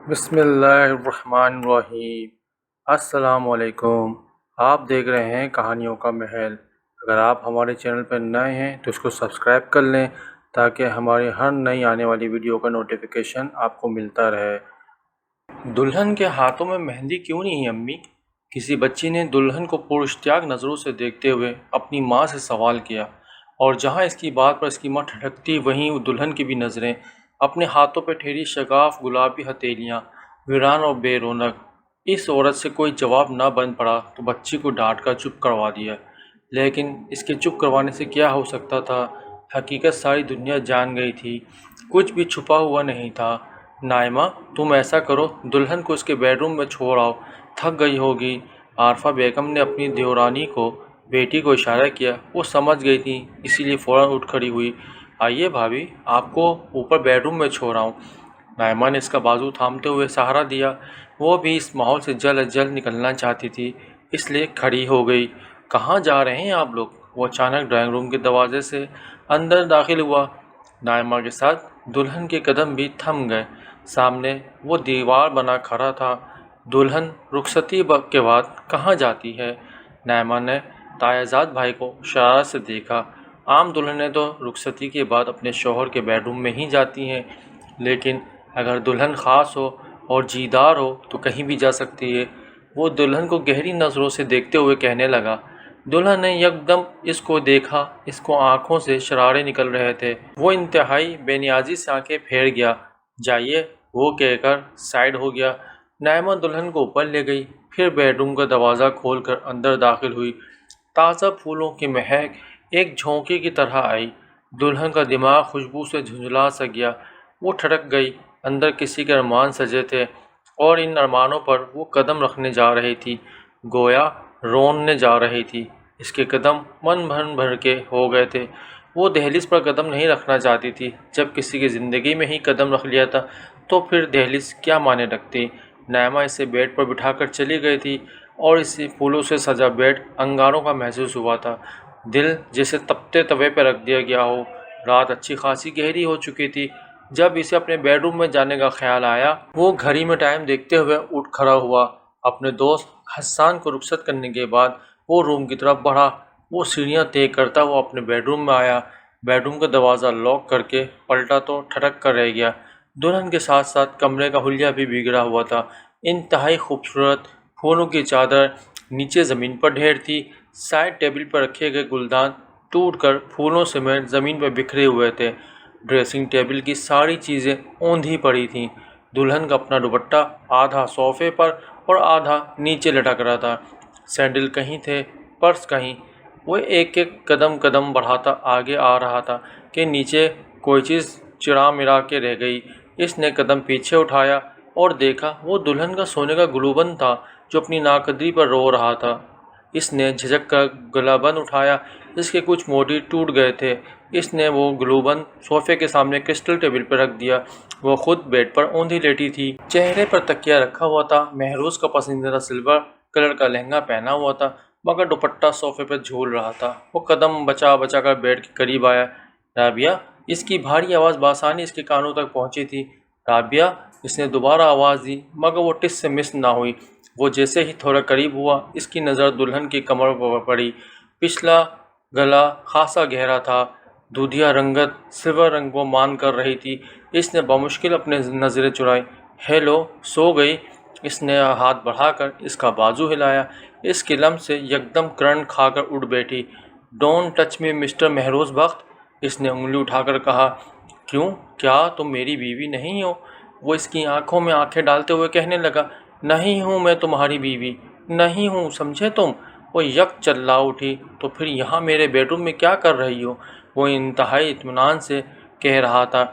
بسم اللہ الرحمن الرحیم۔ السلام علیکم۔ آپ دیکھ رہے ہیں کہانیوں کا محل۔ اگر آپ ہمارے چینل پر نئے ہیں تو اس کو سبسکرائب کر لیں تاکہ ہماری ہر نئی آنے والی ویڈیو کا نوٹیفیکیشن آپ کو ملتا رہے۔ دلہن کے ہاتھوں میں مہندی کیوں نہیں ہے امی؟ کسی بچی نے دلہن کو پراشتیاق نظروں سے دیکھتے ہوئے اپنی ماں سے سوال کیا، اور جہاں اس کی بات پر اس کی ماں ٹھٹکتی وہیں دلہن کی بھی نظریں اپنے ہاتھوں پہ ٹھہری شگاف گلابی ہتھیلیاں، ویران اور بے رونق۔ اس عورت سے کوئی جواب نہ بن پڑا تو بچی کو ڈانٹ کر چپ کروا دیا، لیکن اس کے چپ کروانے سے کیا ہو سکتا تھا؟ حقیقت ساری دنیا جان گئی تھی، کچھ بھی چھپا ہوا نہیں تھا۔ نائمہ، تم ایسا کرو، دلہن کو اس کے بیڈ روم میں چھوڑ آؤ، تھک گئی ہوگی۔ عارفہ بیگم نے اپنی دیورانی کو بیٹی کو اشارہ کیا۔ وہ سمجھ گئی تھی، اسی لیے فوراً اٹھ کھڑی ہوئی۔ آئیے بھابھی، آپ کو اوپر بیڈ روم میں چھوڑ آؤں۔ نائمہ نے اس کا بازو تھامتے ہوئے سہارا دیا۔ وہ بھی اس ماحول سے جلد از جلد نکلنا چاہتی تھی، اس لیے کھڑی ہو گئی۔ کہاں جا رہے ہیں آپ لوگ؟ وہ اچانک ڈرائنگ روم کے دروازے سے اندر داخل ہوا۔ نائمہ کے ساتھ دلہن کے قدم بھی تھم گئے۔ سامنے وہ دیوار بنا کھڑا تھا۔ دلہن رخصتی کے بعد کہاں جاتی ہے؟ نائمہ نے تایزاد بھائی کو شرارت سے دیکھا۔ عام دلہنیں تو رخصتی کے بعد اپنے شوہر کے بیڈ روم میں ہی جاتی ہیں، لیکن اگر دلہن خاص ہو اور جیدار ہو تو کہیں بھی جا سکتی ہے۔ وہ دلہن کو گہری نظروں سے دیکھتے ہوئے کہنے لگا۔ دلہن نے یکدم اس کو دیکھا، اس کو آنکھوں سے شرارے نکل رہے تھے۔ وہ انتہائی بے نیازی سے آنکھیں پھیر گیا۔ جائیے، وہ کہہ کر سائیڈ ہو گیا۔ نائمہ دلہن کو اوپر لے گئی، پھر بیڈ روم کا دروازہ کھول کر اندر داخل ہوئی۔ تازہ پھولوں کی مہک ایک جھونکے کی طرح آئی۔ دلہن کا دماغ خوشبو سے جھنجھلا سا گیا۔ وہ ٹھٹک گئی۔ اندر کسی کے ارمان سجے تھے، اور ان ارمانوں پر وہ قدم رکھنے جا رہی تھی، گویا روننے جا رہی تھی۔ اس کے قدم من بھر کے ہو گئے تھے۔ وہ دہلیز پر قدم نہیں رکھنا چاہتی تھی۔ جب کسی کی زندگی میں ہی قدم رکھ لیا تھا تو پھر دہلیز کیا معنی رکھتی؟ نائمہ اسے بیڈ پر بٹھا کر چلی گئی تھی، اور اسے پھولوں سے سجا بیڈ انگاروں کا محسوس ہوا تھا، دل جیسے تپتے توے پہ رکھ دیا گیا ہو۔ رات اچھی خاصی گہری ہو چکی تھی۔ جب اسے اپنے بیڈ روم میں جانے کا خیال آیا، وہ گھڑی میں ٹائم دیکھتے ہوئے اٹھ کھڑا ہوا۔ اپنے دوست حسان کو رخصت کرنے کے بعد وہ روم کی طرف بڑھا۔ وہ سیڑھیاں طے کرتا ہوا اپنے بیڈ روم میں آیا۔ بیڈ روم کا دروازہ لاک کر کے پلٹا تو ٹھٹک کر رہ گیا۔ دلہن کے ساتھ ساتھ کمرے کا حلیہ بھی بگڑا ہوا تھا۔ انتہائی خوبصورت پھولوں کی چادر نیچے زمین پر ڈھیر تھی۔ سائڈ ٹیبل پر رکھے گئے گلدان ٹوٹ کر پھولوں سمیت زمین پر بکھرے ہوئے تھے۔ ڈریسنگ ٹیبل کی ساری چیزیں اوندھی پڑی تھیں۔ دلہن کا اپنا دوپٹہ آدھا صوفے پر اور آدھا نیچے لٹک رہا تھا۔ سینڈل کہیں تھے، پرس کہیں۔ وہ ایک ایک قدم بڑھاتا آگے آ رہا تھا کہ نیچے کوئی چیز چرا مرا کے رہ گئی۔ اس نے قدم پیچھے اٹھایا اور دیکھا وہ دلہن کا سونے کا گلوبند تھا جو اپنی ناقدری پر رو رہا تھا۔ اس نے جھجک کر گلوبند اٹھایا، اس کے کچھ موتی ٹوٹ گئے تھے۔ اس نے وہ گلوبند صوفے کے سامنے کرسٹل ٹیبل پر رکھ دیا۔ وہ خود بیڈ پر اوندھی لیٹی تھی، چہرے پر تکیہ رکھا ہوا تھا۔ مہروز کا پسندیدہ سلور کلر کا لہنگا پہنا ہوا تھا، مگر دوپٹہ صوفے پر جھول رہا تھا۔ وہ قدم بچا بچا کر بیڈ کے قریب آیا۔ رابعہ! اس کی بھاری آواز بآسانی اس کے کانوں تک پہنچی تھی۔ رابعہ! اس نے دوبارہ آواز دی، مگر وہ ٹس سے مس نہ ہوئی۔ وہ جیسے ہی تھوڑا قریب ہوا، اس کی نظر دلہن کی کمر پر پڑی۔ پچھلا گلا خاصا گہرا تھا، دودھیا رنگت سلور رنگ کو مان کر رہی تھی۔ اس نے بمشکل اپنے نظریں چرائی۔ ہیلو، سو گئی؟ اس نے ہاتھ بڑھا کر اس کا بازو ہلایا۔ اس کے لمس سے یکدم کرنٹ کھا کر اٹھ بیٹھی۔ Don't touch me mister Mehroz Bakht, اس نے انگلی اٹھا کر کہا۔ کیوں؟ کیا تم میری بیوی نہیں ہو؟ وہ اس کی آنکھوں میں آنکھیں ڈالتے ہوئے کہنے لگا۔ نہیں ہوں میں تمہاری بیوی، نہیں ہوں، سمجھے تم؟ وہ یک چلا اٹھی۔ تو پھر یہاں میرے بیڈ روم میں کیا کر رہی ہو؟ وہ انتہائی اطمینان سے کہہ رہا تھا۔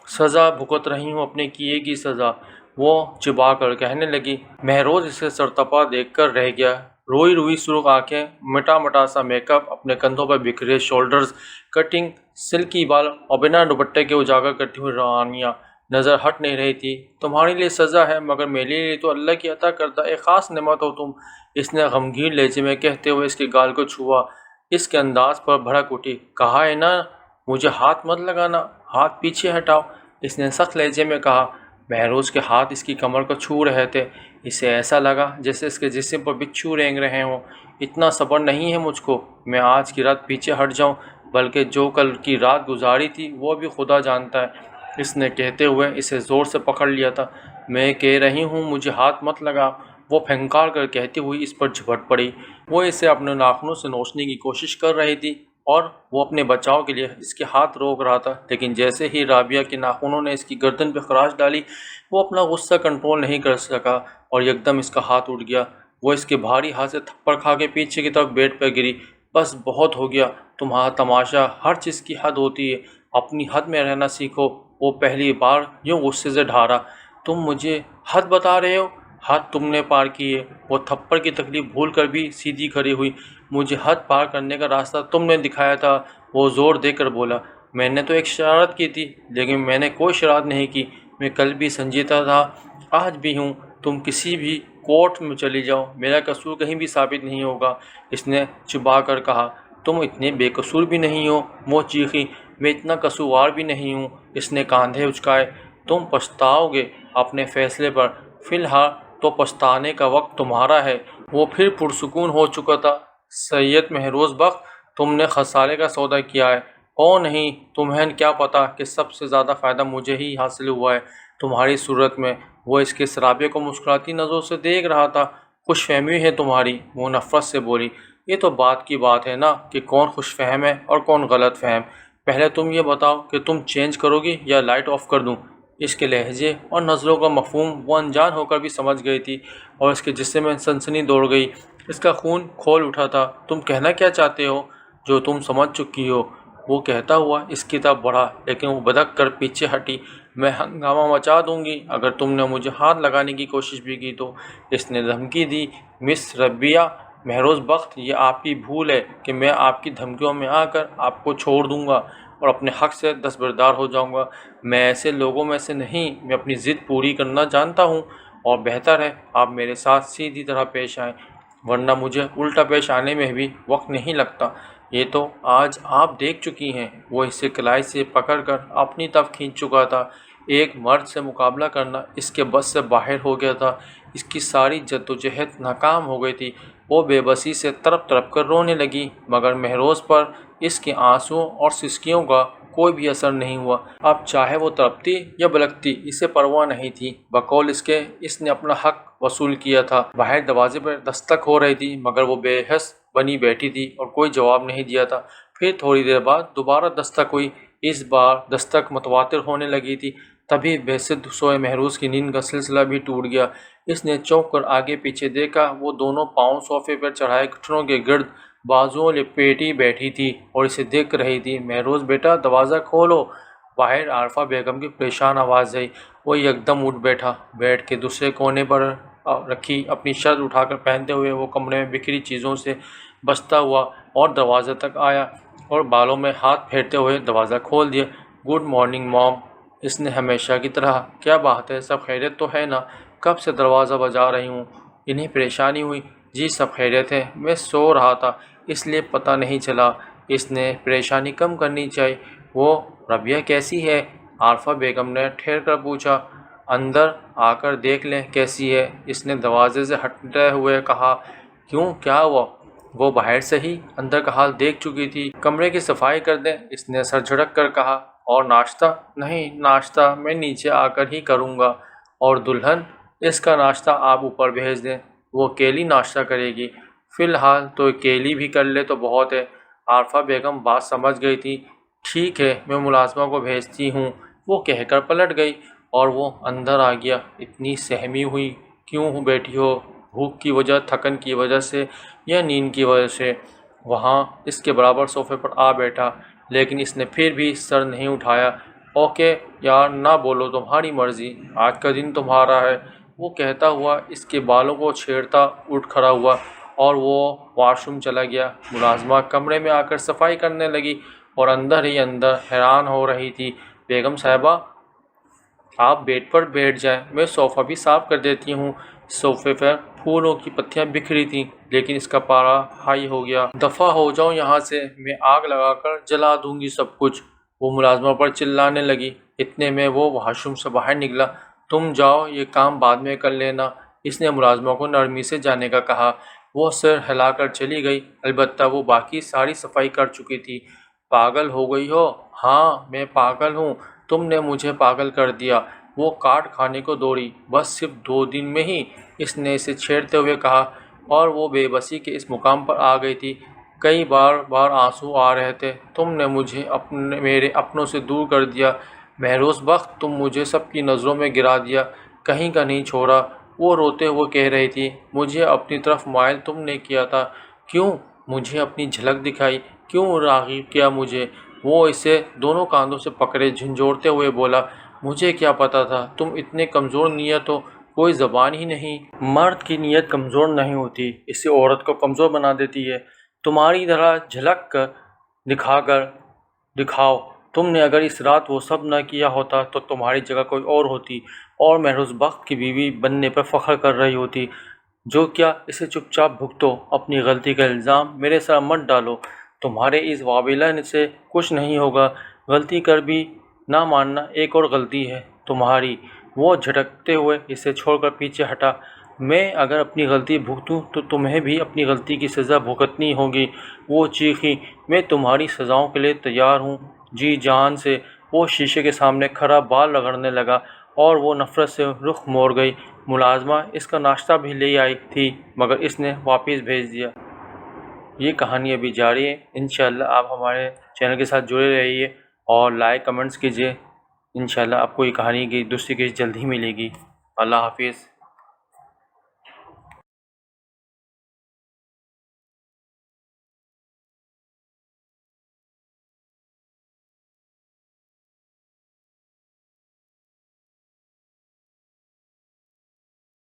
سزا بھگت رہی ہوں، اپنے کیے کی سزا، وہ چبا کر کہنے لگی۔ مہروز اسے سرتپا دیکھ کر رہ گیا۔ روئی روئی سرخ آنکھیں، مٹا مٹا سا میک اپ، اپنے کندھوں پر بکھرے شولڈرز، کٹنگ سلکی بال اور بنا دوپٹے کے اجاگر کرتی ہوئی روانیاں نظر ہٹ نہیں رہی تھی۔ تمہارے لیے سزا ہے، مگر میرے لیے تو اللہ کی عطا کردہ ایک خاص نعمت ہو تم، اس نے غمگین لہجے میں کہتے ہوئے اس کے گال کو چھوا۔ اس کے انداز پر بھڑک اٹھی۔ کہا ہے نا مجھے ہاتھ مت لگانا، ہاتھ پیچھے ہٹاؤ، اس نے سخت لہجے میں کہا۔ مہروز کے ہاتھ اس کی کمر کو چھو رہے تھے۔ اسے ایسا لگا جیسے اس کے جسم پر بچھو رینگ رہے ہوں۔ اتنا صبر نہیں ہے مجھ کو، میں آج کی رات پیچھے ہٹ جاؤں، بلکہ جو کل کی رات گزاری تھی وہ بھی خدا جانتا ہے۔ اس نے کہتے ہوئے اسے زور سے پکڑ لیا تھا۔ میں کہہ رہی ہوں مجھے ہاتھ مت لگا، وہ پھنکار کر کہتی ہوئی اس پر جھپٹ پڑی۔ وہ اسے اپنے ناخنوں سے نوچنے کی کوشش کر رہی تھی اور وہ اپنے بچاؤ کے لیے اس کے ہاتھ روک رہا تھا، لیکن جیسے ہی رابعہ کے ناخنوں نے اس کی گردن پہ خراش ڈالی، وہ اپنا غصہ کنٹرول نہیں کر سکا اور یکدم اس کا ہاتھ اٹھ گیا۔ وہ اس کے بھاری ہاتھ سے تھپڑ کھا کے پیچھے کی طرف بیڈ پہ گری۔ بس بہت ہو گیا، تمہارا تماشا، ہر چیز کی حد ہوتی ہے، اپنی حد میں رہنا سیکھو۔ وہ پہلی بار یوں غصے سے ڈھارا۔ تم مجھے حد بتا رہے ہو؟ حد تم نے پار کی ہے۔ وہ تھپڑ کی تکلیف بھول کر بھی سیدھی کھڑی ہوئی۔ مجھے حد پار کرنے کا راستہ تم نے دکھایا تھا، وہ زور دے کر بولا۔ میں نے تو ایک شرارت کی تھی، لیکن میں نے کوئی شرارت نہیں کی، میں کل بھی سنجیدہ تھا، آج بھی ہوں۔ تم کسی بھی کورٹ میں چلی جاؤ، میرا قصور کہیں بھی ثابت نہیں ہوگا، اس نے چبا کر کہا۔ تم اتنے بے قصور بھی نہیں ہو، وہ چیخی۔ میں اتنا قصوروار بھی نہیں ہوں، اس نے کاندھے اچکائے۔ تم پچھتاؤ گے اپنے فیصلے پر، فی الحال تو پچھتانے کا وقت تمہارا ہے۔ وہ پھر پرسکون ہو چکا تھا۔ سید مہروز بخت، تم نے خسارے کا سودا کیا ہے۔ او نہیں، تمہیں کیا پتا کہ سب سے زیادہ فائدہ مجھے ہی حاصل ہوا ہے تمہاری صورت میں۔ وہ اس کے رابعہ کو مسکراتی نظروں سے دیکھ رہا تھا۔ خوش فہمی ہے تمہاری، وہ نفرت سے بولی۔ یہ تو بات کی بات ہے نا کہ کون خوش فہم ہے اور کون غلط فہم۔ پہلے تم یہ بتاؤ کہ تم چینج کرو گی یا لائٹ آف کر دوں؟ اس کے لہجے اور نظروں کا مفہوم وہ انجان ہو کر بھی سمجھ گئی تھی اور اس کے جسم میں سنسنی دوڑ گئی، اس کا خون کھول اٹھا تھا۔ تم کہنا کیا چاہتے ہو جو تم سمجھ چکی ہو؟ وہ کہتا ہوا اس کی طرف بڑھا، لیکن وہ بدک کر پیچھے ہٹی۔ میں ہنگامہ مچا دوں گی اگر تم نے مجھے ہاتھ لگانے کی کوشش بھی کی تو، اس نے دھمکی دی۔ مس رابعہ مہروز بخت، یہ آپ کی بھول ہے کہ میں آپ کی دھمکیوں میں آ کر آپ کو چھوڑ دوں گا اور اپنے حق سے دستبردار ہو جاؤں گا۔ میں ایسے لوگوں میں سے نہیں، میں اپنی ضد پوری کرنا جانتا ہوں اور بہتر ہے آپ میرے ساتھ سیدھی طرح پیش آئیں، ورنہ مجھے الٹا پیش آنے میں بھی وقت نہیں لگتا۔ یہ تو آج آپ دیکھ چکی ہیں۔ وہ اسے کلائی سے پکڑ کر اپنی طرف کھینچ چکا تھا۔ ایک مرد سے مقابلہ کرنا اس کے بس سے باہر ہو گیا تھا۔ اس کی ساری جدوجہد ناکام ہو گئی تھی۔ وہ بے بسی سے تڑپ تڑپ کر رونے لگی، مگر مہروز پر اس کے آنسوؤں اور سسکیوں کا کوئی بھی اثر نہیں ہوا۔ اب چاہے وہ تڑپتی یا بلکتی، اسے پرواہ نہیں تھی۔ بقول اس کے اس نے اپنا حق وصول کیا تھا۔ باہر دروازے پر دستک ہو رہی تھی، مگر وہ بے حس بنی بیٹھی تھی اور کوئی جواب نہیں دیا تھا۔ پھر تھوڑی دیر بعد دوبارہ دستک ہوئی۔ اس بار دستک متواتر ہونے لگی تھی۔ تبھی بےسد سوئے مہروز کی نیند کا سلسلہ بھی ٹوٹ گیا۔ اس نے چونک کر آگے پیچھے دیکھا، وہ دونوں پاؤں صوفے پر چڑھائے گھٹنوں کے گرد بازوؤں لپیٹی بیٹھی تھی اور اسے دیکھ رہی تھی۔ مہروز بیٹا، دروازہ کھولو، باہر عارفہ بیگم کی پریشان آواز آئی۔ وہ یکدم اٹھ بیٹھا۔ بیڈ کے دوسرے کونے پر رکھی اپنی شرٹ اٹھا کر پہنتے ہوئے وہ کمرے میں بکھری چیزوں سے بچتا ہوا اور دروازے تک آیا اور بالوں میں ہاتھ پھیرتے ہوئے دروازہ کھول دیا۔ گڈ مارننگ موم، اس نے ہمیشہ کی طرح۔ کیا بات ہے، سب خیریت تو ہے نا؟ کب سے دروازہ بجا رہی ہوں، انہیں پریشانی ہوئی؟ جی سب خیریت ہے، میں سو رہا تھا اس لیے پتہ نہیں چلا۔ اس نے پریشانی کم کرنی چاہیے۔ وہ رابعہ کیسی ہے؟ عارفہ بیگم نے ٹھہر کر پوچھا۔ اندر آ کر دیکھ لیں کیسی ہے، اس نے دروازے سے ہٹتے ہوئے کہا۔ کیوں، کیا ہوا؟ وہ باہر سے ہی اندر کا حال دیکھ چکی تھی۔ کمرے کی صفائی کر دیں، اس نے سر جھٹک کر کہا۔ اور ناشتہ؟ نہیں، ناشتہ میں نیچے آ کر ہی کروں گا۔ اور دلہن، اس کا ناشتہ آپ اوپر بھیج دیں، وہ اکیلی ناشتہ کرے گی۔ فی الحال تو اکیلی بھی کر لے تو بہت ہے۔ عارفہ بیگم بات سمجھ گئی تھی۔ ٹھیک ہے، میں ملازمہ کو بھیجتی ہوں، وہ کہہ کر پلٹ گئی اور وہ اندر آ گیا۔ اتنی سہمی ہوئی کیوں بیٹھی ہو؟ بھوک کی وجہ، تھکن کی وجہ سے یا نیند کی وجہ سے؟ وہاں اس کے برابر صوفے پر آ بیٹھا، لیکن اس نے پھر بھی سر نہیں اٹھایا۔ اوکے یار، نہ بولو، تمہاری مرضی، آج کا دن تمہارا ہے، وہ کہتا ہوا اس کے بالوں کو چھیڑتا اٹھ کھڑا ہوا اور وہ واش روم چلا گیا۔ ملازمہ کمرے میں آ کر صفائی کرنے لگی اور اندر ہی اندر حیران ہو رہی تھی۔ بیگم صاحبہ، آپ بیڈ پر بیٹھ جائیں، میں صوفہ بھی صاف کر دیتی ہوں۔ صوفے پر پھولوں کی پتیاں بکھری تھیں، لیکن اس کا پارا ہائی ہو گیا۔ دفع ہو جاؤ یہاں سے، میں آگ لگا کر جلا دوں گی سب کچھ، وہ ملازمہ پر چلانے لگی۔ اتنے میں وہ واش روم سے باہر نکلا تم جاؤ، یہ کام بعد میں کر لینا۔ اس نے ملازمہ کو نرمی سے جانے کا کہا۔ وہ سر ہلا کر چلی گئی، البتہ وہ باقی ساری صفائی کر چکی تھی۔ پاگل ہو گئی ہو؟ ہاں میں پاگل ہوں، تم نے مجھے پاگل کر دیا۔ وہ کاٹ کھانے کو دوڑی۔ بس صرف 2 دن میں ہی، اس نے اسے چھیڑتے ہوئے کہا، اور وہ بے بسی کے اس مقام پر آ گئی تھی۔ کئی بار آنسو آ رہے تھے۔ تم نے مجھے میرے اپنوں سے دور کر دیا مہروز بخت، تم مجھے سب کی نظروں میں گرا دیا، کہیں کا نہیں چھوڑا۔ وہ روتے ہوئے کہہ رہی تھی، مجھے اپنی طرف مائل تم نے کیا تھا، کیوں مجھے اپنی جھلک دکھائی، کیوں راغب کیا مجھے؟ وہ اسے دونوں کاندھوں سے پکڑے جھنجھوڑتے ہوئے بولا، مجھے کیا پتا تھا تم اتنے کمزور نیت ہو، کوئی زبان ہی نہیں۔ مرد کی نیت کمزور نہیں ہوتی، اسے عورت کو کمزور بنا دیتی ہے۔ تمہاری طرح جھلک کر دکھاؤ۔ تم نے اگر اس رات وہ سب نہ کیا ہوتا تو تمہاری جگہ کوئی اور ہوتی، اور مہروز بخت کی بیوی بننے پر فخر کر رہی ہوتی۔ جو کیا، اسے چپ چاپ بھگتو، اپنی غلطی کا الزام میرے سر مت ڈالو۔ تمہارے اس واویلا سے کچھ نہیں ہوگا، غلطی کر بھی نہ ماننا ایک اور غلطی ہے تمہاری۔ وہ جھٹکتے ہوئے اسے چھوڑ کر پیچھے ہٹا۔ میں اگر اپنی غلطی بھگتوں تو تمہیں بھی اپنی غلطی کی سزا بھگتنی ہوگی، وہ چیخی۔ میں تمہاری سزاؤں کے لیے تیار ہوں، جی جان سے۔ وہ شیشے کے سامنے کھڑا بال رگڑنے لگا، اور وہ نفرت سے رخ موڑ گئی۔ ملازمہ اس کا ناشتہ بھی لے آئی تھی، مگر اس نے واپس بھیج دیا۔ یہ کہانی ابھی جاری ہے۔ انشاءاللہ آپ ہمارے چینل کے ساتھ جڑے رہیے اور لائک کمنٹس کیجیے۔ انشاءاللہ آپ کو یہ کہانی کی دوسری قسط جلد ہی ملے گی۔ اللہ حافظ۔